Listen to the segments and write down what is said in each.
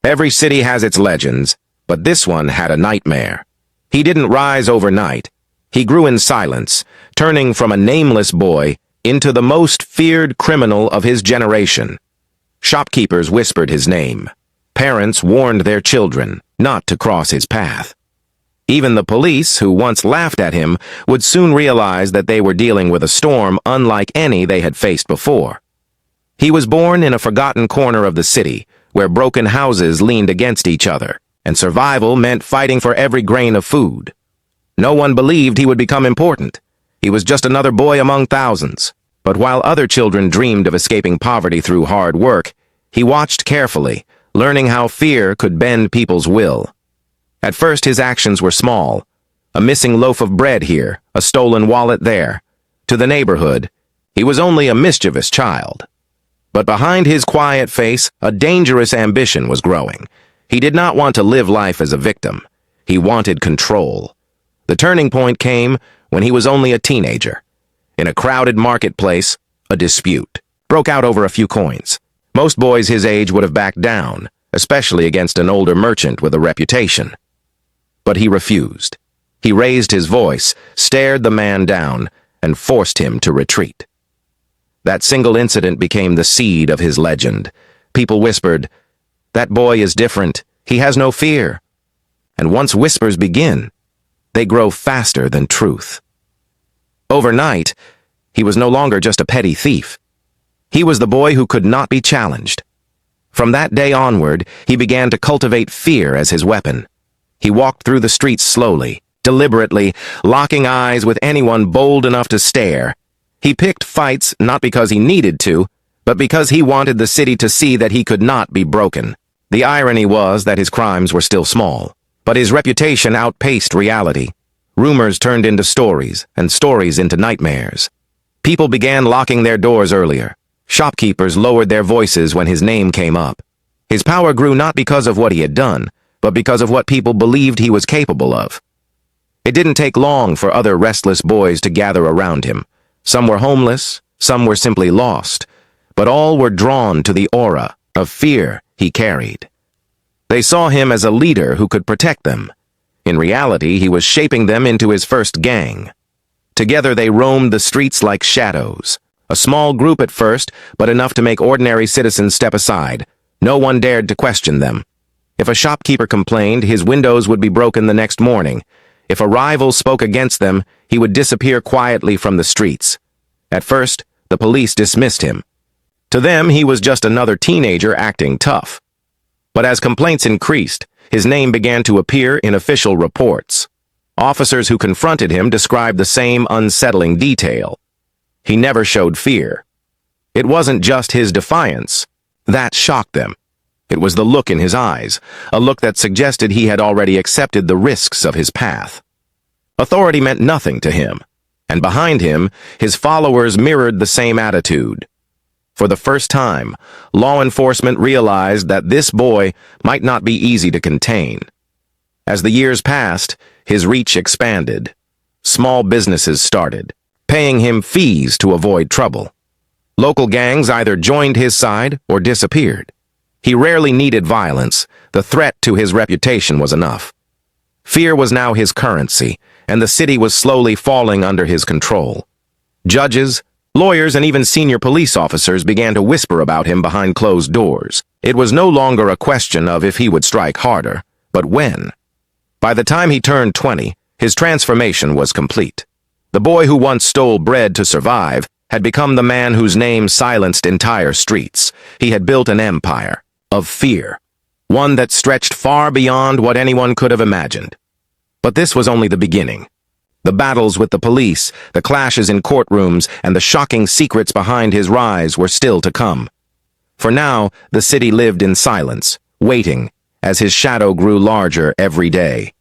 Every city has its legends, but this one had a nightmare. He didn't rise overnight. He grew in silence, turning from a nameless boy into the most feared criminal of his generation. Shopkeepers whispered his name. Parents warned their children not to cross his path. Even the police, who once laughed at him, would soon realize that they were dealing with a storm unlike any they had faced before. He was born in a forgotten corner of the city, where broken houses leaned against each other, and survival meant fighting for every grain of food. No one believed he would become important. He was just another boy among thousands. But while other children dreamed of escaping poverty through hard work, he watched carefully, learning how fear could bend people's will. At first, his actions were small. A missing loaf of bread here, a stolen wallet there. To the neighborhood, he was only a mischievous child. But behind his quiet face, a dangerous ambition was growing. He did not want to live life as a victim. He wanted control. The turning point came when he was only a teenager. In a crowded marketplace, a dispute broke out over a few coins. Most boys his age would have backed down, especially against an older merchant with a reputation. But he refused. He raised his voice, stared the man down, and forced him to retreat. That single incident became the seed of his legend. People whispered, "That boy is different. He has no fear." And once whispers begin, they grow faster than truth. Overnight, he was no longer just a petty thief. He was the boy who could not be challenged. From that day onward, he began to cultivate fear as his weapon. He walked through the streets slowly, deliberately, locking eyes with anyone bold enough to stare. He picked fights not because he needed to, but because he wanted the city to see that he could not be broken. The irony was that his crimes were still small, but his reputation outpaced reality. Rumors turned into stories, and stories into nightmares. People began locking their doors earlier. Shopkeepers lowered their voices when his name came up. His power grew not because of what he had done, but because of what people believed he was capable of. It didn't take long for other restless boys to gather around him. Some were homeless, some were simply lost, but all were drawn to the aura of fear he carried. They saw him as a leader who could protect them. In reality, he was shaping them into his first gang. Together they roamed the streets like shadows. A small group at first, but enough to make ordinary citizens step aside. No one dared to question them. If a shopkeeper complained, his windows would be broken the next morning. If a rival spoke against them, he would disappear quietly from the streets. At first, the police dismissed him. To them, he was just another teenager acting tough. But as complaints increased, his name began to appear in official reports. Officers who confronted him described the same unsettling detail. He never showed fear. It wasn't just his defiance. That shocked them. It was the look in his eyes, a look that suggested he had already accepted the risks of his path. Authority meant nothing to him, and behind him, his followers mirrored the same attitude. For the first time, law enforcement realized that this boy might not be easy to contain. As the years passed, his reach expanded. Small businesses started, paying him fees to avoid trouble. Local gangs either joined his side or disappeared. He rarely needed violence. The threat to his reputation was enough. Fear was now his currency, and the city was slowly falling under his control. Judges, lawyers, and even senior police officers began to whisper about him behind closed doors. It was no longer a question of if he would strike harder, but when. By the time he turned 20, his transformation was complete. The boy who once stole bread to survive had become the man whose name silenced entire streets. He had built an empire of fear, one that stretched far beyond what anyone could have imagined. But this was only the beginning. The battles with the police, the clashes in courtrooms, and the shocking secrets behind his rise were still to come. For now, the city lived in silence, waiting, as his shadow grew larger every day.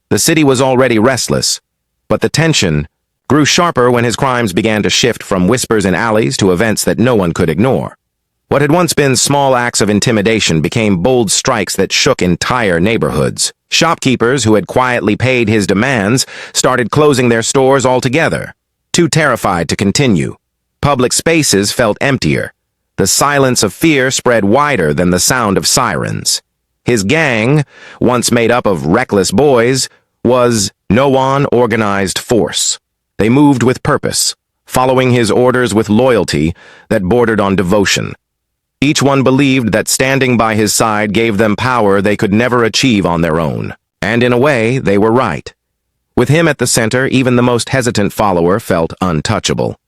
The city was already restless, but the tension grew sharper when his crimes began to shift from whispers in alleys to events that no one could ignore. What had once been small acts of intimidation became bold strikes that shook entire neighborhoods. Shopkeepers who had quietly paid his demands started closing their stores altogether, too terrified to continue. Public spaces felt emptier. The silence of fear spread wider than the sound of sirens. His gang, once made up of reckless boys, was no one organized force. They moved with purpose, following his orders with loyalty that bordered on devotion. Each one believed that standing by his side gave them power they could never achieve on their own. And in a way, they were right. With him at the center, even the most hesitant follower felt untouchable.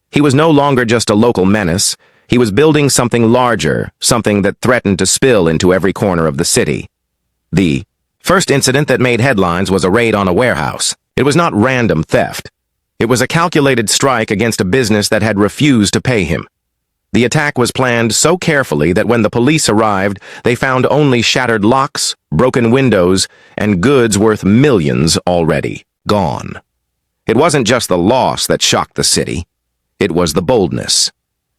He was no longer just a local menace. He was building something larger, something that threatened to spill into every corner of the city. The first incident that made headlines was a raid on a warehouse. It was not random theft. It was a calculated strike against a business that had refused to pay him. The attack was planned so carefully that when the police arrived, they found only shattered locks, broken windows, and goods worth millions already gone. It wasn't just the loss that shocked the city. It was the boldness.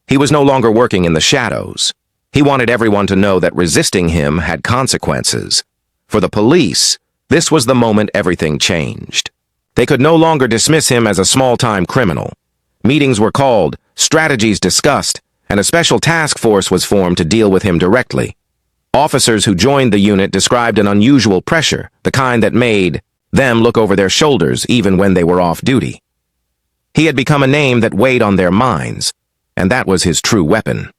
He was no longer working in the shadows. He wanted everyone to know that resisting him had consequences. For the police, this was the moment everything changed. They could no longer dismiss him as a small-time criminal. Meetings were called, strategies discussed, and a special task force was formed to deal with him directly. Officers who joined the unit described an unusual pressure, the kind that made them look over their shoulders even when they were off duty. He had become a name that weighed on their minds, and that was his true weapon.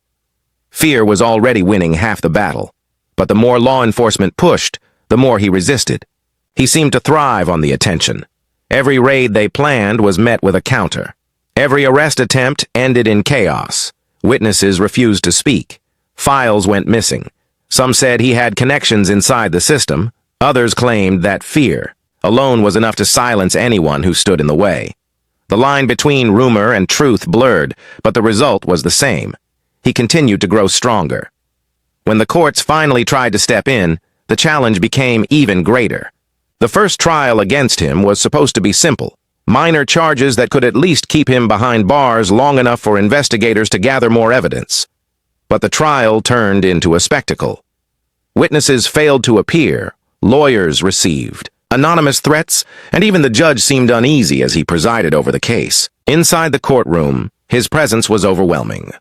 Fear was already winning half the battle, but the more law enforcement pushed, the more he resisted. He seemed to thrive on the attention. Every raid they planned was met with a counter. Every arrest attempt ended in chaos. Witnesses refused to speak. Files went missing. Some said he had connections inside the system. Others claimed that fear alone was enough to silence anyone who stood in the way. The line between rumor and truth blurred, but the result was the same. He continued to grow stronger. When the courts finally tried to step in, the challenge became even greater. The first trial against him was supposed to be simple. Minor charges that could at least keep him behind bars long enough for investigators to gather more evidence. But the trial turned into a spectacle. Witnesses failed to appear, lawyers received anonymous threats, and even the judge seemed uneasy as he presided over the case. Inside the courtroom, his presence was overwhelming.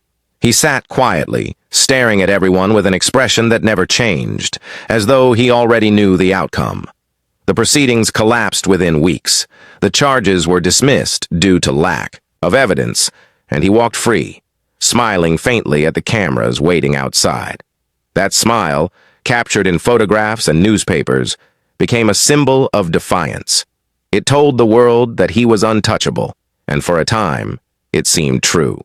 He sat quietly, staring at everyone with an expression that never changed, as though he already knew the outcome. The proceedings collapsed within weeks. The charges were dismissed due to lack of evidence, and he walked free, smiling faintly at the cameras waiting outside. That smile, captured in photographs and newspapers, became a symbol of defiance. It told the world that he was untouchable, and for a time, it seemed true.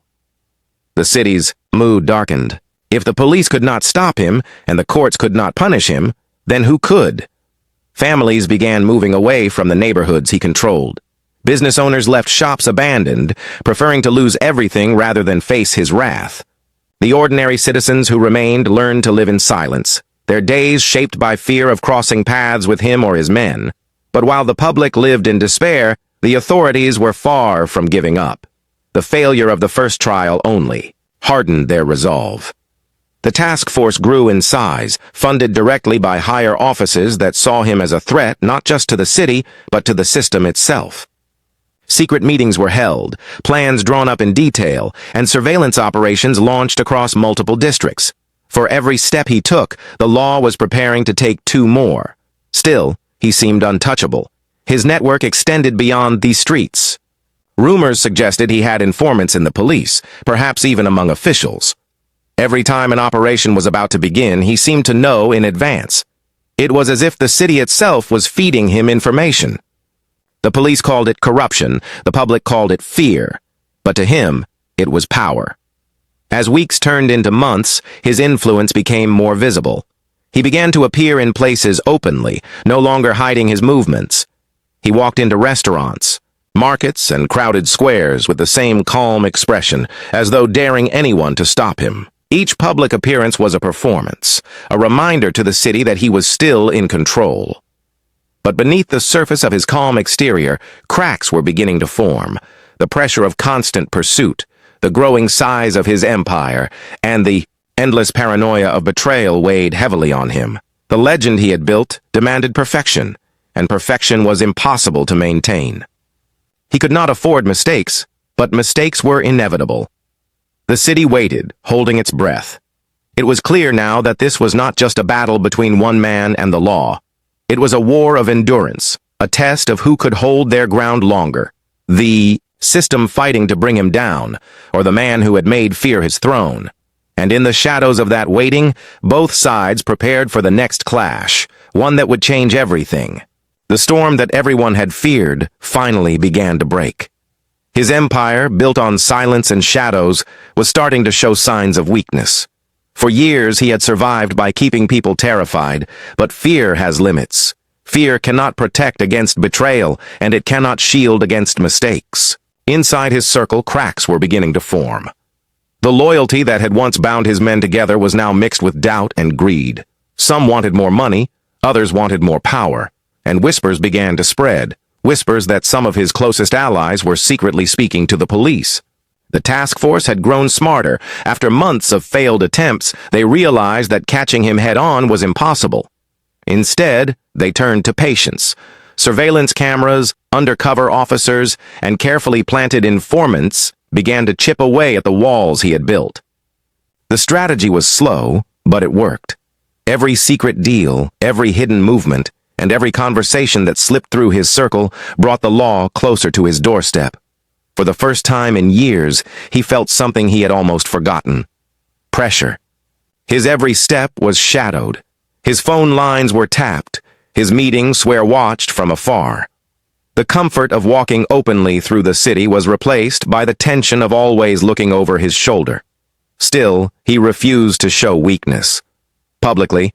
The city's mood darkened. If the police could not stop him, and the courts could not punish him, then who could? Families began moving away from the neighborhoods he controlled. Business owners left shops abandoned, preferring to lose everything rather than face his wrath. The ordinary citizens who remained learned to live in silence, their days shaped by fear of crossing paths with him or his men. But while the public lived in despair, the authorities were far from giving up. The failure of the first trial only hardened their resolve. The task force grew in size, funded directly by higher offices that saw him as a threat not just to the city, but to the system itself. Secret meetings were held, plans drawn up in detail, and surveillance operations launched across multiple districts. For every step he took, the law was preparing to take two more. Still, he seemed untouchable. His network extended beyond these streets. Rumors suggested he had informants in the police, perhaps even among officials. Every time an operation was about to begin, he seemed to know in advance. It was as if the city itself was feeding him information. The police called it corruption, the public called it fear, but to him, it was power. As weeks turned into months, his influence became more visible. He began to appear in places openly, no longer hiding his movements. He walked into restaurants, markets, and crowded squares with the same calm expression, as though daring anyone to stop him. Each public appearance was a performance, a reminder to the city that he was still in control. But beneath the surface of his calm exterior, cracks were beginning to form. The pressure of constant pursuit, the growing size of his empire, and the endless paranoia of betrayal weighed heavily on him. The legend he had built demanded perfection, and perfection was impossible to maintain. He could not afford mistakes, but mistakes were inevitable. The city waited, holding its breath. It was clear now that this was not just a battle between one man and the law. It was a war of endurance, a test of who could hold their ground longer. The system fighting to bring him down, or the man who had made fear his throne. And in the shadows of that waiting, both sides prepared for the next clash, one that would change everything. The storm that everyone had feared finally began to break. His empire, built on silence and shadows, was starting to show signs of weakness. For years he had survived by keeping people terrified, but fear has limits. Fear cannot protect against betrayal, and it cannot shield against mistakes. Inside his circle, cracks were beginning to form. The loyalty that had once bound his men together was now mixed with doubt and greed. Some wanted more money, others wanted more power, and whispers began to spread, whispers that some of his closest allies were secretly speaking to the police. The task force had grown smarter. After months of failed attempts, they realized that catching him head-on was impossible. Instead, they turned to patience. Surveillance cameras, undercover officers, and carefully planted informants began to chip away at the walls he had built. The strategy was slow, but it worked. Every secret deal, every hidden movement, and every conversation that slipped through his circle brought the law closer to his doorstep. For the first time in years, he felt something he had almost forgotten. Pressure. His every step was shadowed. His phone lines were tapped, his meetings watched from afar. The comfort of walking openly through the city was replaced by the tension of always looking over his shoulder. Still, he refused to show weakness. Publicly,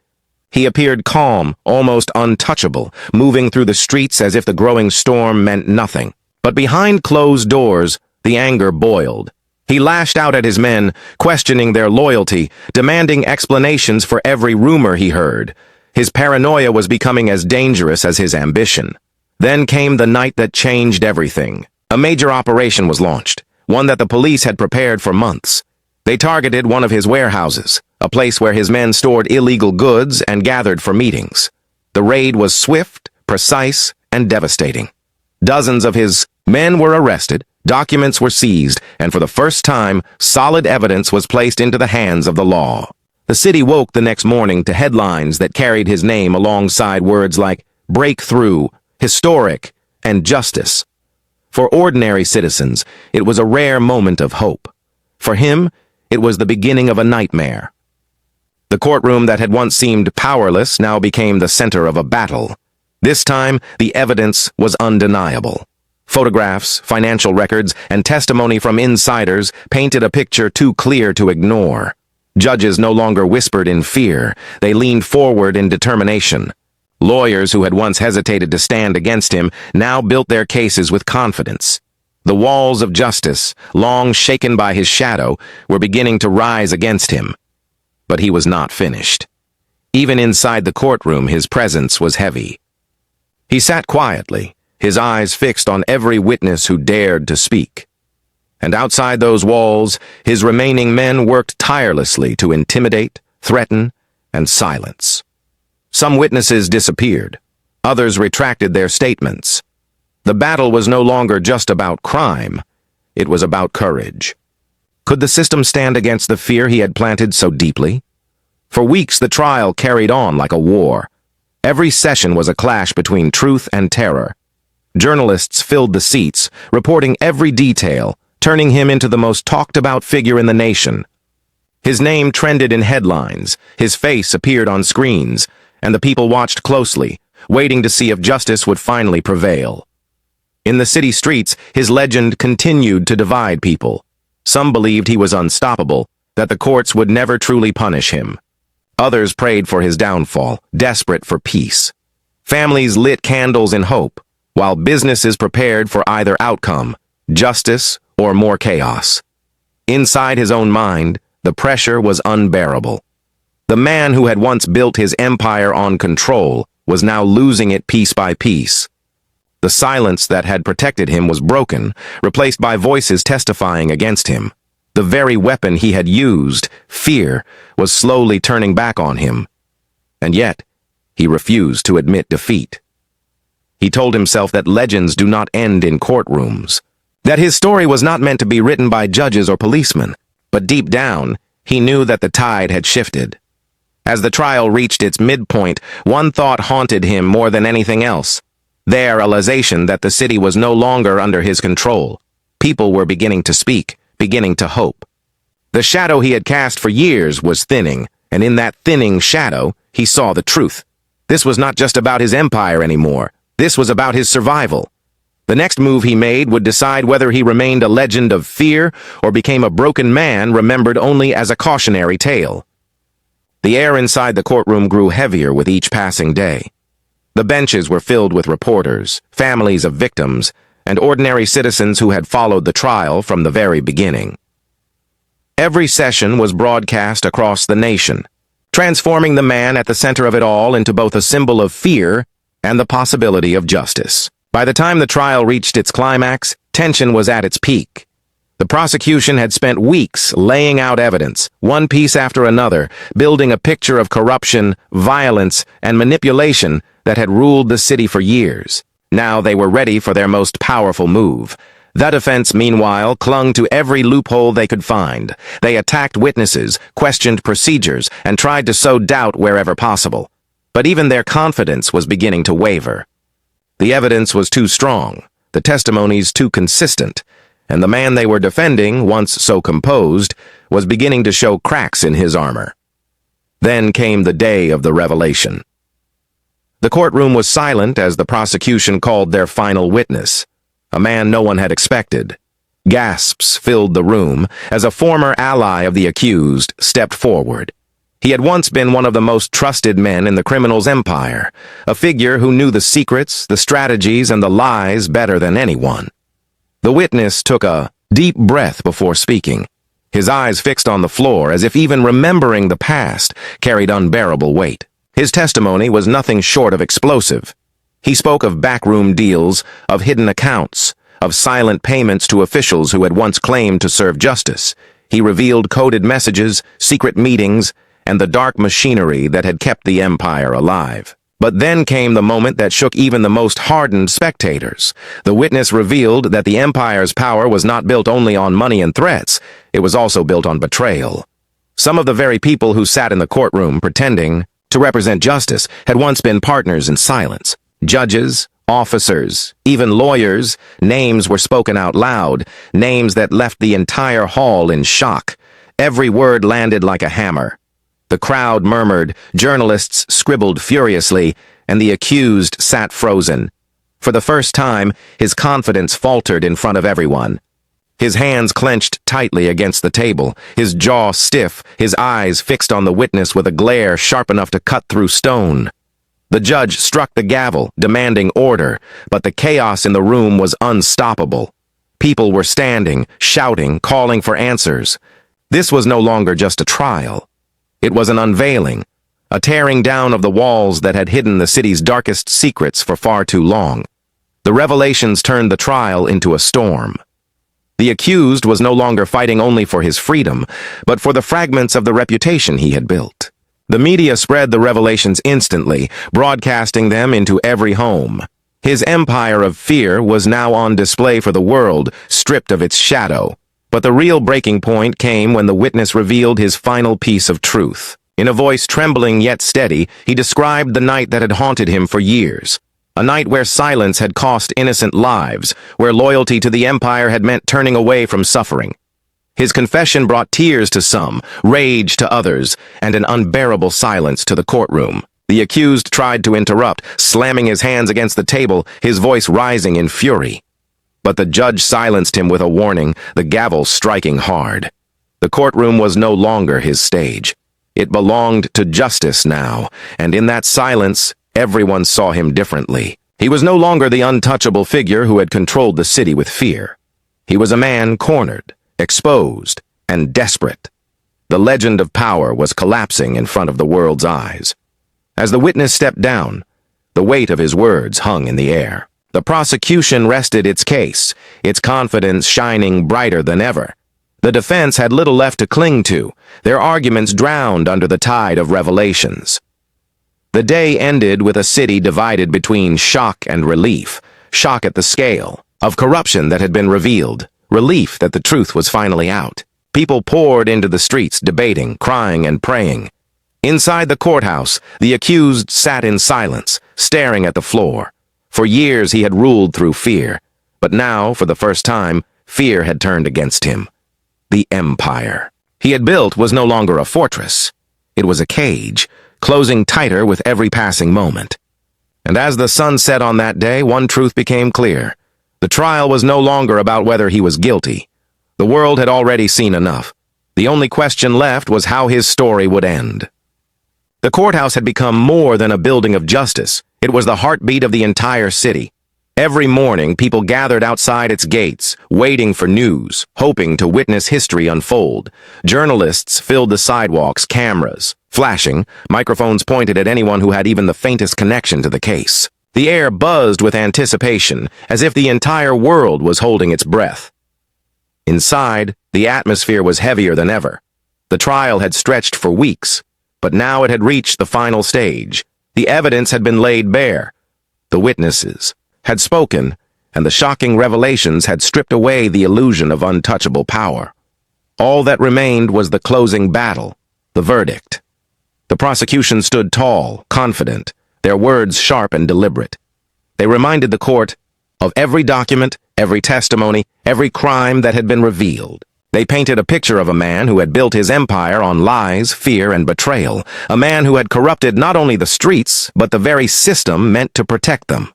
he appeared calm, almost untouchable, moving through the streets as if the growing storm meant nothing. But behind closed doors, the anger boiled. He lashed out at his men, questioning their loyalty, demanding explanations for every rumor he heard. His paranoia was becoming as dangerous as his ambition. Then came the night that changed everything. A major operation was launched, one that the police had prepared for months. They targeted one of his warehouses, a place where his men stored illegal goods and gathered for meetings. The raid was swift, precise, and devastating. Dozens of his men were arrested, documents were seized, and for the first time, solid evidence was placed into the hands of the law. The city woke the next morning to headlines that carried his name alongside words like breakthrough, historic, and justice. For ordinary citizens, it was a rare moment of hope. For him, it was the beginning of a nightmare. The courtroom that had once seemed powerless now became the center of a battle. This time, the evidence was undeniable. Photographs, financial records, and testimony from insiders painted a picture too clear to ignore. Judges no longer whispered in fear, they leaned forward in determination. Lawyers who had once hesitated to stand against him now built their cases with confidence. The walls of justice, long shaken by his shadow, were beginning to rise against him. But he was not finished. Even inside the courtroom, his presence was heavy. He sat quietly, his eyes fixed on every witness who dared to speak. And outside those walls, his remaining men worked tirelessly to intimidate, threaten, and silence. Some witnesses disappeared. Others retracted their statements. The battle was no longer just about crime. It was about courage. Could the system stand against the fear he had planted so deeply? For weeks, the trial carried on like a war. Every session was a clash between truth and terror. Journalists filled the seats, reporting every detail, turning him into the most talked-about figure in the nation. His name trended in headlines, his face appeared on screens, and the people watched closely, waiting to see if justice would finally prevail. In the city streets, his legend continued to divide people. Some believed he was unstoppable, that the courts would never truly punish him. Others prayed for his downfall, desperate for peace. Families lit candles in hope, while businesses prepared for either outcome, justice or more chaos. Inside his own mind, the pressure was unbearable. The man who had once built his empire on control was now losing it piece by piece. The silence that had protected him was broken, replaced by voices testifying against him. The very weapon he had used, fear, was slowly turning back on him. And yet, he refused to admit defeat. He told himself that legends do not end in courtrooms, that his story was not meant to be written by judges or policemen, but deep down, he knew that the tide had shifted. As the trial reached its midpoint, one thought haunted him more than anything else. The realization that the city was no longer under his control. People were beginning to speak, beginning to hope. The shadow he had cast for years was thinning, and in that thinning shadow, he saw the truth. This was not just about his empire anymore. This was about his survival. The next move he made would decide whether he remained a legend of fear or became a broken man remembered only as a cautionary tale. The air inside the courtroom grew heavier with each passing day. The benches were filled with reporters, families of victims, and ordinary citizens who had followed the trial from the very beginning. Every session was broadcast across the nation, transforming the man at the center of it all into both a symbol of fear and the possibility of justice. By the time the trial reached its climax, tension was at its peak. The prosecution had spent weeks laying out evidence, one piece after another, building a picture of corruption, violence, and manipulation that had ruled the city for years. Now they were ready for their most powerful move. The defense, meanwhile, clung to every loophole they could find. They attacked witnesses, questioned procedures, and tried to sow doubt wherever possible. But even their confidence was beginning to waver. The evidence was too strong, the testimonies too consistent, and the man they were defending, once so composed, was beginning to show cracks in his armor. Then came the day of the revelation. The courtroom was silent as the prosecution called their final witness, a man no one had expected. Gasps filled the room as a former ally of the accused stepped forward. He had once been one of the most trusted men in the criminal's empire, a figure who knew the secrets, the strategies, and the lies better than anyone. The witness took a deep breath before speaking, his eyes fixed on the floor as if even remembering the past carried unbearable weight. His testimony was nothing short of explosive. He spoke of backroom deals, of hidden accounts, of silent payments to officials who had once claimed to serve justice. He revealed coded messages, secret meetings, and the dark machinery that had kept the empire alive. But then came the moment that shook even the most hardened spectators. The witness revealed that the empire's power was not built only on money and threats, it was also built on betrayal. Some of the very people who sat in the courtroom pretending to represent justice had once been partners in silence. Judges, officers, even lawyers, names were spoken out loud, names that left the entire hall in shock. Every word landed like a hammer. The crowd murmured, journalists scribbled furiously, and the accused sat frozen. For the first time, his confidence faltered in front of everyone. His hands clenched tightly against the table, his jaw stiff, his eyes fixed on the witness with a glare sharp enough to cut through stone. The judge struck the gavel, demanding order, but the chaos in the room was unstoppable. People were standing, shouting, calling for answers. This was no longer just a trial. It was an unveiling, a tearing down of the walls that had hidden the city's darkest secrets for far too long. The revelations turned the trial into a storm. The accused was no longer fighting only for his freedom, but for the fragments of the reputation he had built. The media spread the revelations instantly, broadcasting them into every home. His empire of fear was now on display for the world, stripped of its shadow. But the real breaking point came when the witness revealed his final piece of truth. In a voice trembling yet steady, he described the night that had haunted him for years. A night where silence had cost innocent lives, where loyalty to the empire had meant turning away from suffering. His confession brought tears to some, rage to others, and an unbearable silence to the courtroom. The accused tried to interrupt, slamming his hands against the table, his voice rising in fury. But the judge silenced him with a warning, the gavel striking hard. The courtroom was no longer his stage. It belonged to justice now, and in that silence, everyone saw him differently. He was no longer the untouchable figure who had controlled the city with fear. He was a man cornered, exposed, and desperate. The legend of power was collapsing in front of the world's eyes. As the witness stepped down, the weight of his words hung in the air. The prosecution rested its case, its confidence shining brighter than ever. The defense had little left to cling to, their arguments drowned under the tide of revelations. The day ended with a city divided between shock and relief, shock at the scale of corruption that had been revealed, relief that the truth was finally out. People poured into the streets, debating, crying, and praying. Inside the courthouse, the accused sat in silence, staring at the floor. For years he had ruled through fear, but now, for the first time, fear had turned against him. The empire he had built was no longer a fortress. It was a cage, closing tighter with every passing moment. And as the sun set on that day, one truth became clear. The trial was no longer about whether he was guilty. The world had already seen enough. The only question left was how his story would end. The courthouse had become more than a building of justice. It was the heartbeat of the entire city. Every morning, people gathered outside its gates, waiting for news, hoping to witness history unfold. Journalists filled the sidewalks, cameras flashing, microphones pointed at anyone who had even the faintest connection to the case. The air buzzed with anticipation, as if the entire world was holding its breath. Inside, the atmosphere was heavier than ever. The trial had stretched for weeks, but now it had reached the final stage. The evidence had been laid bare. The witnesses had spoken, and the shocking revelations had stripped away the illusion of untouchable power. All that remained was the closing battle, the verdict. The prosecution stood tall, confident, their words sharp and deliberate. They reminded the court of every document, every testimony, every crime that had been revealed. They painted a picture of a man who had built his empire on lies, fear, and betrayal, a man who had corrupted not only the streets, but the very system meant to protect them.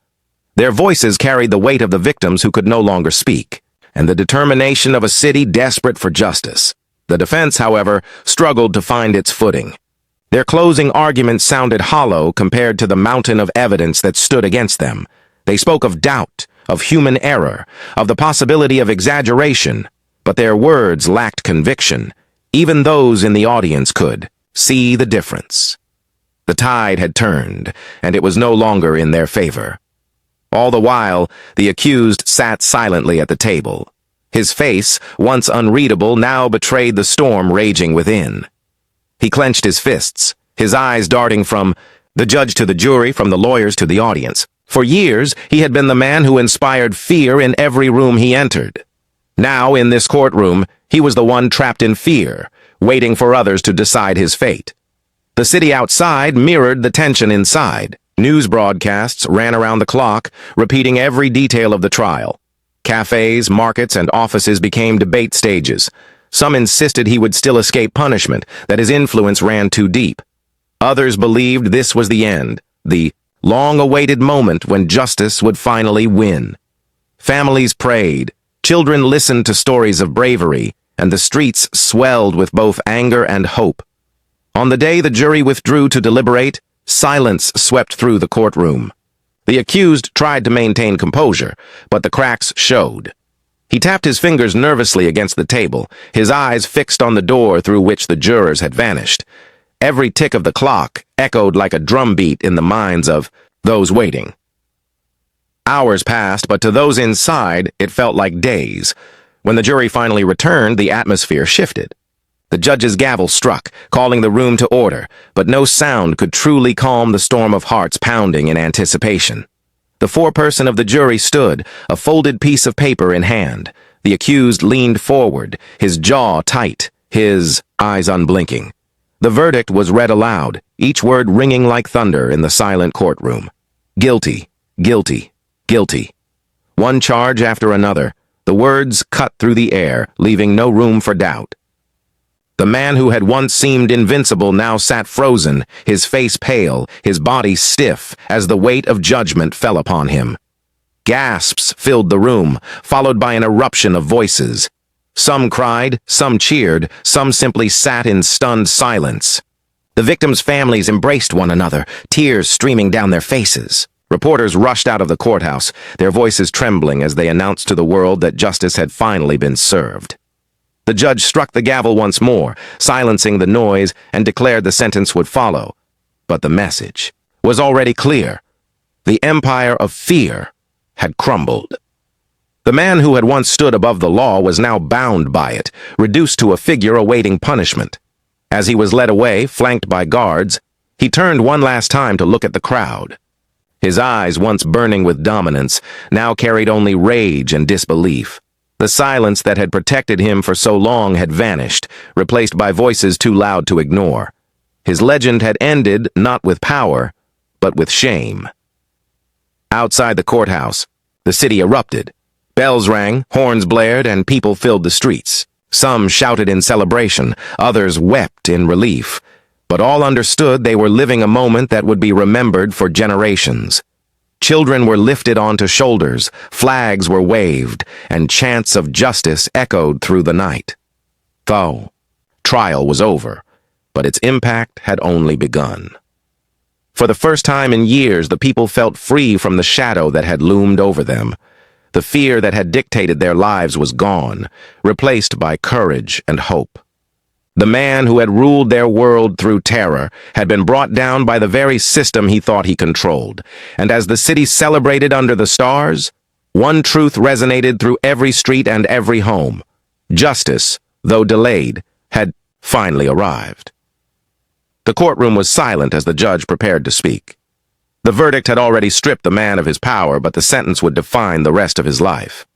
Their voices carried the weight of the victims who could no longer speak, and the determination of a city desperate for justice. The defense, however, struggled to find its footing. Their closing arguments sounded hollow compared to the mountain of evidence that stood against them. They spoke of doubt, of human error, of the possibility of exaggeration, but their words lacked conviction. Even those in the audience could see the difference. The tide had turned, and it was no longer in their favor. All the while, the accused sat silently at the table. His face, once unreadable, now betrayed the storm raging within. He clenched his fists, his eyes darting from the judge to the jury, from the lawyers to the audience. For years, he had been the man who inspired fear in every room he entered. Now, in this courtroom, he was the one trapped in fear, waiting for others to decide his fate. The city outside mirrored the tension inside. News broadcasts ran around the clock, repeating every detail of the trial. Cafes, markets, and offices became debate stages. Some insisted he would still escape punishment, that his influence ran too deep. Others believed this was the end, the long-awaited moment when justice would finally win. Families prayed, children listened to stories of bravery, and the streets swelled with both anger and hope. On the day the jury withdrew to deliberate, silence swept through the courtroom. The accused tried to maintain composure, but the cracks showed. He tapped his fingers nervously against the table, his eyes fixed on the door through which the jurors had vanished. Every tick of the clock echoed like a drumbeat in the minds of those waiting. Hours passed, but to those inside, it felt like days. When the jury finally returned, the atmosphere shifted. The judge's gavel struck, calling the room to order, but no sound could truly calm the storm of hearts pounding in anticipation. The foreperson of the jury stood, a folded piece of paper in hand. The accused leaned forward, his jaw tight, his eyes unblinking. The verdict was read aloud, each word ringing like thunder in the silent courtroom. Guilty, guilty, guilty. One charge after another, the words cut through the air, leaving no room for doubt. The man who had once seemed invincible now sat frozen, his face pale, his body stiff, as the weight of judgment fell upon him. Gasps filled the room, followed by an eruption of voices. Some cried, some cheered, some simply sat in stunned silence. The victims' families embraced one another, tears streaming down their faces. Reporters rushed out of the courthouse, their voices trembling as they announced to the world that justice had finally been served. The judge struck the gavel once more, silencing the noise, and declared the sentence would follow. But the message was already clear. The empire of fear had crumbled. The man who had once stood above the law was now bound by it, reduced to a figure awaiting punishment. As he was led away, flanked by guards, he turned one last time to look at the crowd. His eyes, once burning with dominance, now carried only rage and disbelief. The silence that had protected him for so long had vanished, replaced by voices too loud to ignore. His legend had ended not with power, but with shame. Outside the courthouse, the city erupted. Bells rang, horns blared, and people filled the streets. Some shouted in celebration, others wept in relief, but all understood they were living a moment that would be remembered for generations. Children were lifted onto shoulders, flags were waved, and chants of justice echoed through the night. The trial was over, but its impact had only begun. For the first time in years, the people felt free from the shadow that had loomed over them. The fear that had dictated their lives was gone, replaced by courage and hope. The man who had ruled their world through terror had been brought down by the very system he thought he controlled, and as the city celebrated under the stars, one truth resonated through every street and every home. Justice, though delayed, had finally arrived. The courtroom was silent as the judge prepared to speak. The verdict had already stripped the man of his power, but the sentence would define the rest of his life.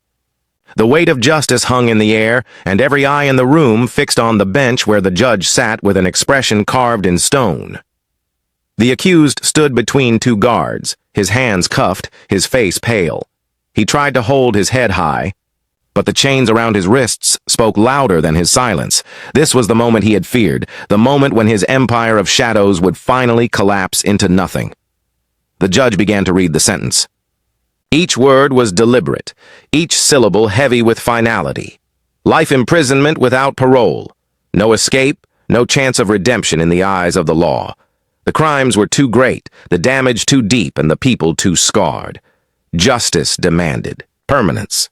The weight of justice hung in the air, and every eye in the room fixed on the bench where the judge sat with an expression carved in stone. The accused stood between two guards, his hands cuffed, his face pale. He tried to hold his head high, but the chains around his wrists spoke louder than his silence. This was the moment he had feared, the moment when his empire of shadows would finally collapse into nothing. The judge began to read the sentence. Each word was deliberate, each syllable heavy with finality. Life imprisonment without parole. No escape, no chance of redemption in the eyes of the law. The crimes were too great, the damage too deep, and the people too scarred. Justice demanded permanence.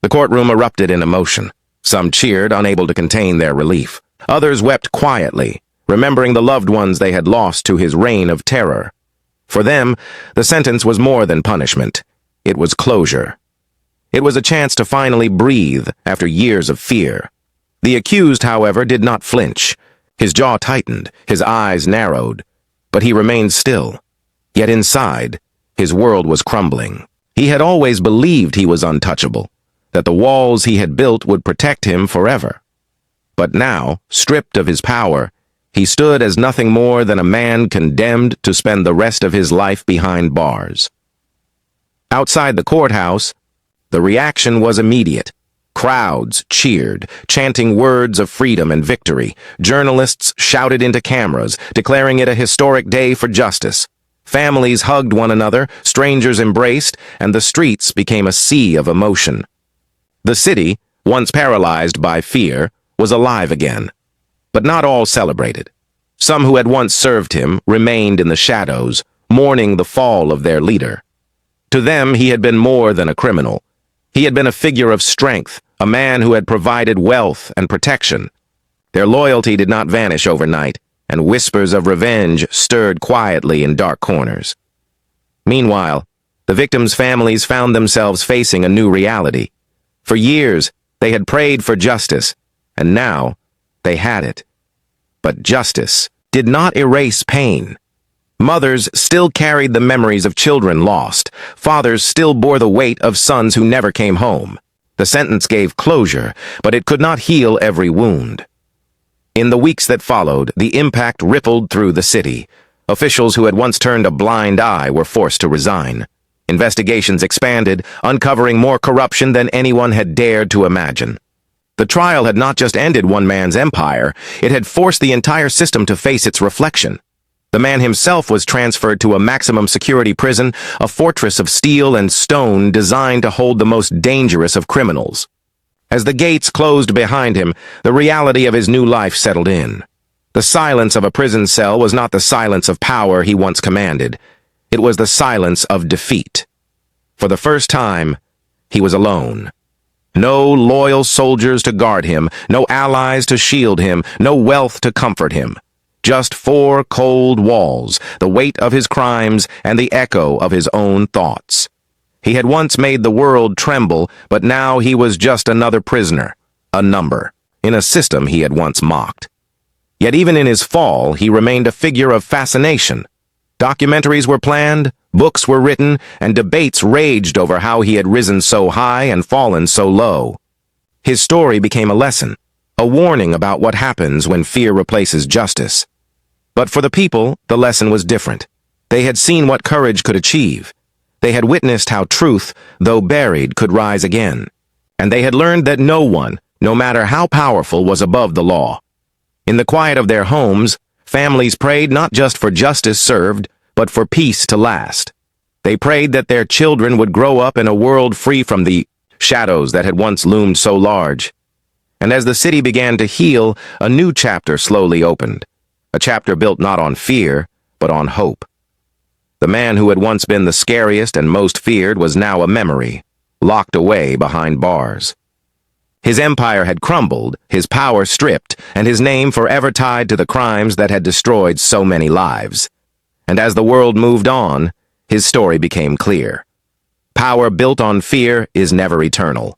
The courtroom erupted in emotion. Some cheered, unable to contain their relief. Others wept quietly, remembering the loved ones they had lost to his reign of terror. For them, the sentence was more than punishment. It was closure. It was a chance to finally breathe after years of fear. The accused, however, did not flinch. His jaw tightened, his eyes narrowed, but he remained still. Yet inside, his world was crumbling. He had always believed he was untouchable, that the walls he had built would protect him forever. But now, stripped of his power, he stood as nothing more than a man condemned to spend the rest of his life behind bars. Outside the courthouse, the reaction was immediate. Crowds cheered, chanting words of freedom and victory. Journalists shouted into cameras, declaring it a historic day for justice. Families hugged one another, strangers embraced, and the streets became a sea of emotion. The city, once paralyzed by fear, was alive again. But not all celebrated. Some who had once served him remained in the shadows, mourning the fall of their leader. To them, he had been more than a criminal. He had been a figure of strength, a man who had provided wealth and protection. Their loyalty did not vanish overnight, and whispers of revenge stirred quietly in dark corners. Meanwhile, the victims' families found themselves facing a new reality. For years, they had prayed for justice, and now they had it. But justice did not erase pain. Mothers still carried the memories of children lost. Fathers still bore the weight of sons who never came home. The sentence gave closure, but it could not heal every wound. In the weeks that followed, the impact rippled through the city. Officials who had once turned a blind eye were forced to resign. Investigations expanded, uncovering more corruption than anyone had dared to imagine. The trial had not just ended one man's empire, it had forced the entire system to face its reflection. The man himself was transferred to a maximum security prison, a fortress of steel and stone designed to hold the most dangerous of criminals. As the gates closed behind him, the reality of his new life settled in. The silence of a prison cell was not the silence of power he once commanded. It was the silence of defeat. For the first time, he was alone. No loyal soldiers to guard him, no allies to shield him, no wealth to comfort him. Just four cold walls, the weight of his crimes and the echo of his own thoughts. He had once made the world tremble, but now he was just another prisoner, a number, in a system he had once mocked. Yet even in his fall, he remained a figure of fascination. Documentaries were planned, books were written, and debates raged over how he had risen so high and fallen so low. His story became a lesson, a warning about what happens when fear replaces justice. But for the people, the lesson was different. They had seen what courage could achieve. They had witnessed how truth, though buried, could rise again. And they had learned that no one, no matter how powerful, was above the law. In the quiet of their homes, families prayed not just for justice served, but for peace to last. They prayed that their children would grow up in a world free from the shadows that had once loomed so large. And as the city began to heal, a new chapter slowly opened. A chapter built not on fear, but on hope. The man who had once been the scariest and most feared was now a memory, locked away behind bars. His empire had crumbled, his power stripped, and his name forever tied to the crimes that had destroyed so many lives. And as the world moved on, his story became clear. Power built on fear is never eternal.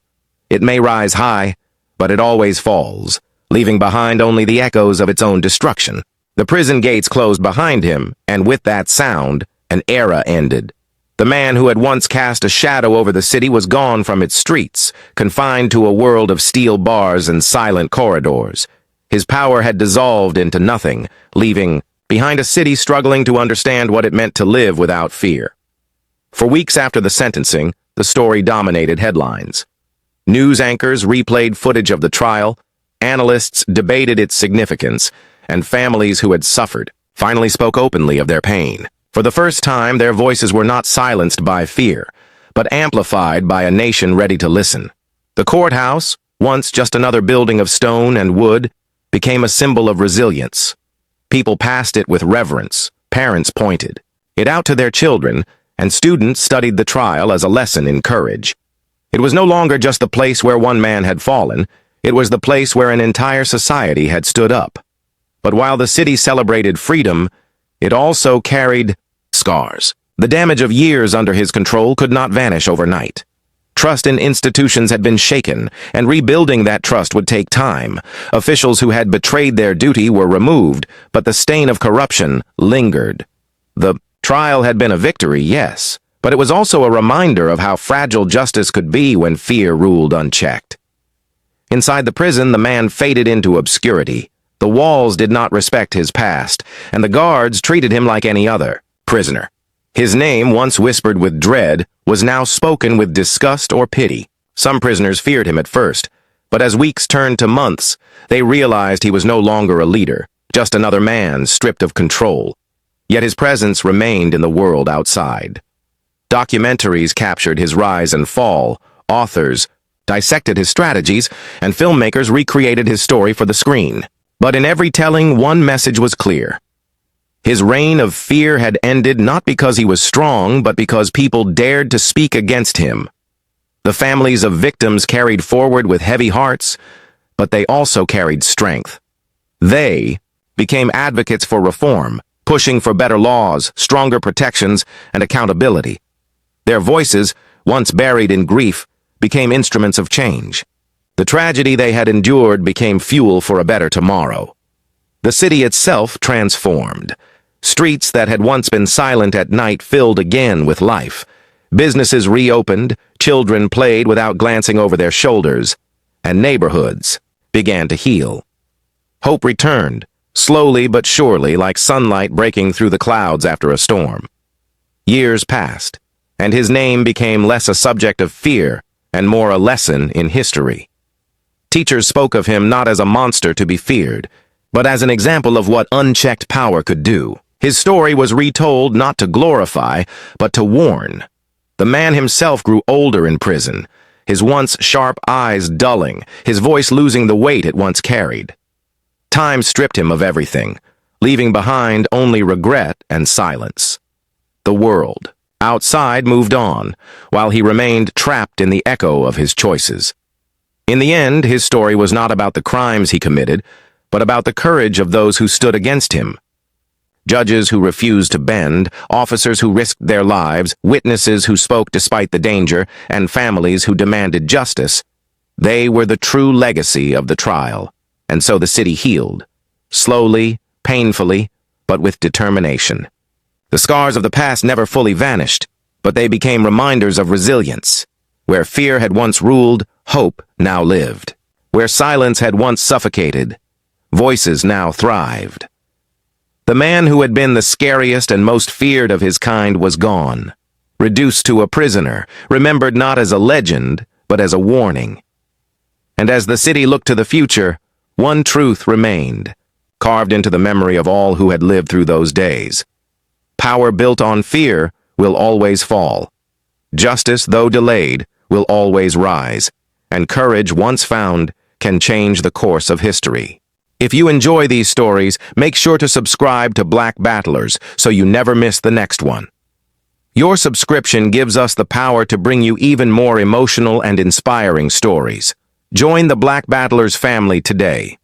It may rise high, but it always falls, leaving behind only the echoes of its own destruction. The prison gates closed behind him, and with that sound, an era ended. The man who had once cast a shadow over the city was gone from its streets, confined to a world of steel bars and silent corridors. His power had dissolved into nothing, leaving behind a city struggling to understand what it meant to live without fear. For weeks after the sentencing, the story dominated headlines. News anchors replayed footage of the trial, analysts debated its significance, and families who had suffered finally spoke openly of their pain. For the first time, their voices were not silenced by fear, but amplified by a nation ready to listen. The courthouse, once just another building of stone and wood, became a symbol of resilience. People passed it with reverence, parents pointed it out to their children, and students studied the trial as a lesson in courage. It was no longer just the place where one man had fallen, it was the place where an entire society had stood up. But while the city celebrated freedom, it also carried scars. The damage of years under his control could not vanish overnight. Trust in institutions had been shaken, and rebuilding that trust would take time. Officials who had betrayed their duty were removed, but the stain of corruption lingered. The trial had been a victory, yes, but it was also a reminder of how fragile justice could be when fear ruled unchecked. Inside the prison, the man faded into obscurity. The walls did not respect his past, and the guards treated him like any other prisoner. His name, once whispered with dread, was now spoken with disgust or pity. Some prisoners feared him at first, but as weeks turned to months, they realized he was no longer a leader, just another man stripped of control. Yet his presence remained in the world outside. Documentaries captured his rise and fall, authors dissected his strategies, and filmmakers recreated his story for the screen. But in every telling, one message was clear. His reign of fear had ended not because he was strong, but because people dared to speak against him. The families of victims carried forward with heavy hearts, but they also carried strength. They became advocates for reform, pushing for better laws, stronger protections, and accountability. Their voices, once buried in grief, became instruments of change. The tragedy they had endured became fuel for a better tomorrow. The city itself transformed. Streets that had once been silent at night filled again with life. Businesses reopened, children played without glancing over their shoulders, and neighborhoods began to heal. Hope returned, slowly but surely, like sunlight breaking through the clouds after a storm. Years passed, and his name became less a subject of fear and more a lesson in history. Teachers spoke of him not as a monster to be feared, but as an example of what unchecked power could do. His story was retold not to glorify, but to warn. The man himself grew older in prison, his once sharp eyes dulling, his voice losing the weight it once carried. Time stripped him of everything, leaving behind only regret and silence. The world outside moved on, while he remained trapped in the echo of his choices. In the end, his story was not about the crimes he committed, but about the courage of those who stood against him. Judges who refused to bend, officers who risked their lives, witnesses who spoke despite the danger, and families who demanded justice. They were the true legacy of the trial, and so the city healed, slowly, painfully, but with determination. The scars of the past never fully vanished, but they became reminders of resilience. Where fear had once ruled, Hope now lived. Where silence had once suffocated, voices now thrived. The man who had been the scariest and most feared of his kind was gone, reduced to a prisoner, remembered not as a legend, but as a warning. And as the city looked to the future, one truth remained, carved into the memory of all who had lived through those days. Power built on fear will always fall. Justice, though delayed, will always rise. And courage, once found, can change the course of history. If you enjoy these stories, make sure to subscribe to Black Battlers so you never miss the next one. Your subscription gives us the power to bring you even more emotional and inspiring stories. Join the Black Battlers family today.